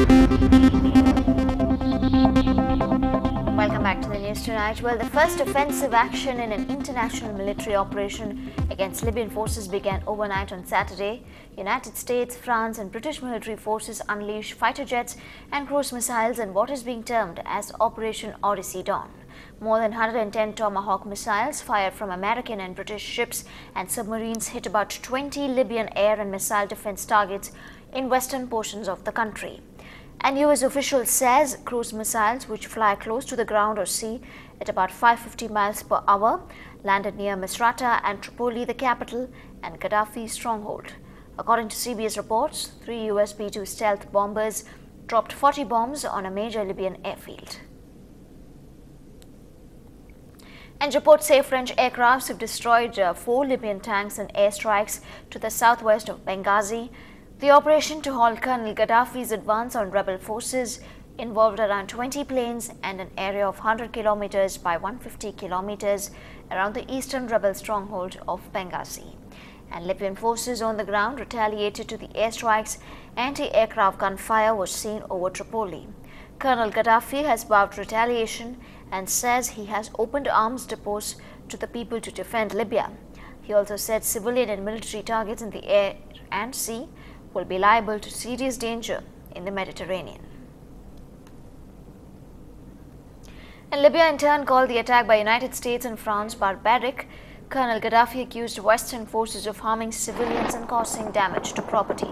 Welcome back to the news tonight. Well, the first offensive action in an international military operation against Libyan forces began overnight on Saturday. United States, France and British military forces unleashed fighter jets and cruise missiles in what is being termed as Operation Odyssey Dawn. More than 110 Tomahawk missiles fired from American and British ships and submarines hit about 20 Libyan air and missile defense targets in western portions of the country. An US official says cruise missiles, which fly close to the ground or sea at about 550 miles per hour, landed near Misrata and Tripoli, the capital, and Gaddafi's stronghold. According to CBS reports, 3 US B-2 stealth bombers dropped 40 bombs on a major Libyan airfield. And reports say French aircrafts have destroyed 4 Libyan tanks in airstrikes to the southwest of Benghazi. The operation to halt Colonel Gaddafi's advance on rebel forces involved around 20 planes and an area of 100 kilometers by 150 kilometers around the eastern rebel stronghold of Benghazi. And Libyan forces on the ground retaliated to the airstrikes. Anti-aircraft gunfire was seen over Tripoli. Colonel Gaddafi has vowed retaliation and says he has opened arms depots to the people to defend Libya. He also said civilian and military targets in the air and sea will be liable to serious danger in the Mediterranean. And Libya in turn called the attack by United States and France barbaric. Colonel Gaddafi accused Western forces of harming civilians and causing damage to property.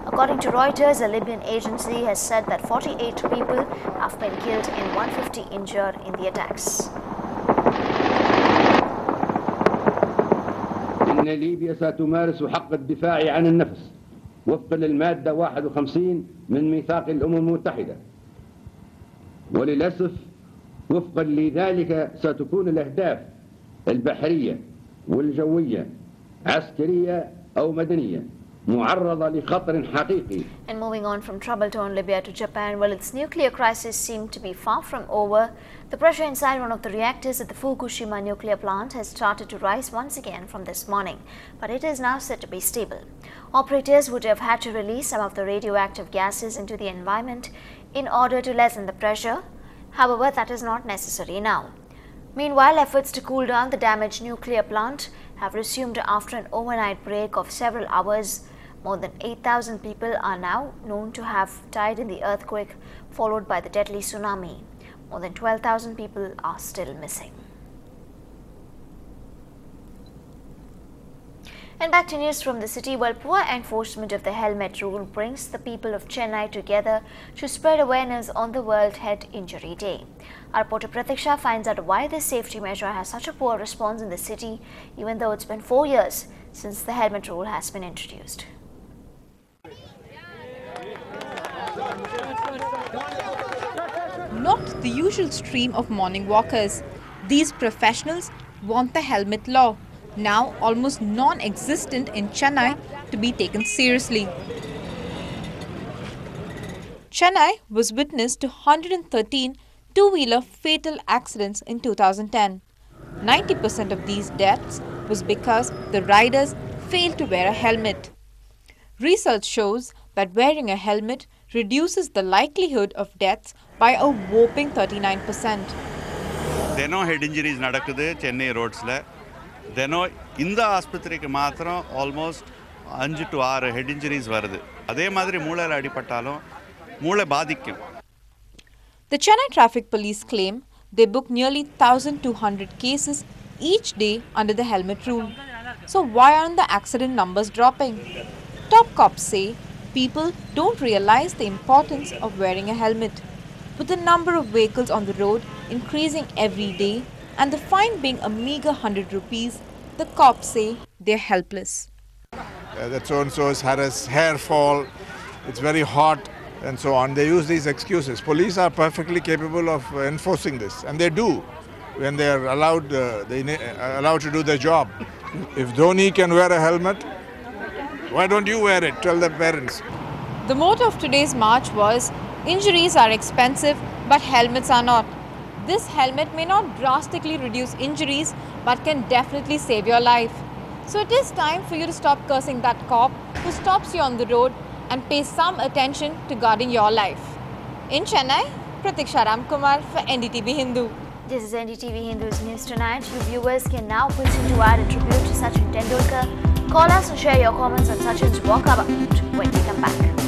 According to Reuters, a Libyan agency has said that 48 people have been killed and 150 injured in the attacks. إن ليبيا ستمارس حق الدفاع عن النفس وفقا للمادة 51 من ميثاق الأمم المتحدة، وللأسف وفقا لذلك ستكون الأهداف البحرية والجوية عسكرية أو مدنية معرضة لخطر حقيقي. And moving on from trouble-torn Libya to Japan, well, its nuclear crisis seemed to be far from over. The pressure inside one of the reactors at the Fukushima nuclear plant has started to rise once again from this morning, but it is now said to be stable. Operators would have had to release some of the radioactive gases into the environment in order to lessen the pressure. However, that is not necessary now. Meanwhile, efforts to cool down the damaged nuclear plant have resumed after an overnight break of several hours. More than 8,000 people are now known to have died in the earthquake, followed by the deadly tsunami. More than 12,000 people are still missing. And back to news from the city. Well, poor enforcement of the helmet rule brings the people of Chennai together to spread awareness on the World Head Injury Day. Our reporter Pratiksha finds out why this safety measure has such a poor response in the city, even though it's been 4 years since the helmet rule has been introduced. Not the usual stream of morning walkers. These professionals want the helmet law, now almost non-existent in Chennai, to be taken seriously. Chennai was witness to 113 two-wheeler fatal accidents in 2010. 90% of these deaths was because the riders failed to wear a helmet. Research shows that wearing a helmet reduces the likelihood of deaths by a whopping 39%. Deno head injuries nadakkudu Chennai roads la. Deno inda aaspathrikku mathram almost 5 to 6 head injuries varudhu. Adhe madri moolayila adipattalum moolai baadhikkum. The Chennai Traffic Police claim they book nearly 1,200 cases each day under the helmet rule. So why aren't the accident numbers dropping? Top cops say people don't realize the importance of wearing a helmet. With the number of vehicles on the road increasing every day and the fine being a meager 100 rupees, the cops say they're helpless. That so-and-so has had his hair fall, it's very hot and so on. They use these excuses. Police are perfectly capable of enforcing this, and they do when they are allowed to do their job. If Dhoni can wear a helmet, why don't you wear it? Tell the parents. The motto of today's march was, injuries are expensive, but helmets are not. This helmet may not drastically reduce injuries, but can definitely save your life. So it is time for you to stop cursing that cop who stops you on the road and pay some attention to guarding your life. In Chennai, Pratiksha Ramkumar for NDTV Hindu. This is NDTV Hindu's News Tonight. You viewers can now put into our tribute to Sachin Tendulkar. Call us and share your comments on Sachin's walkabout when we come back.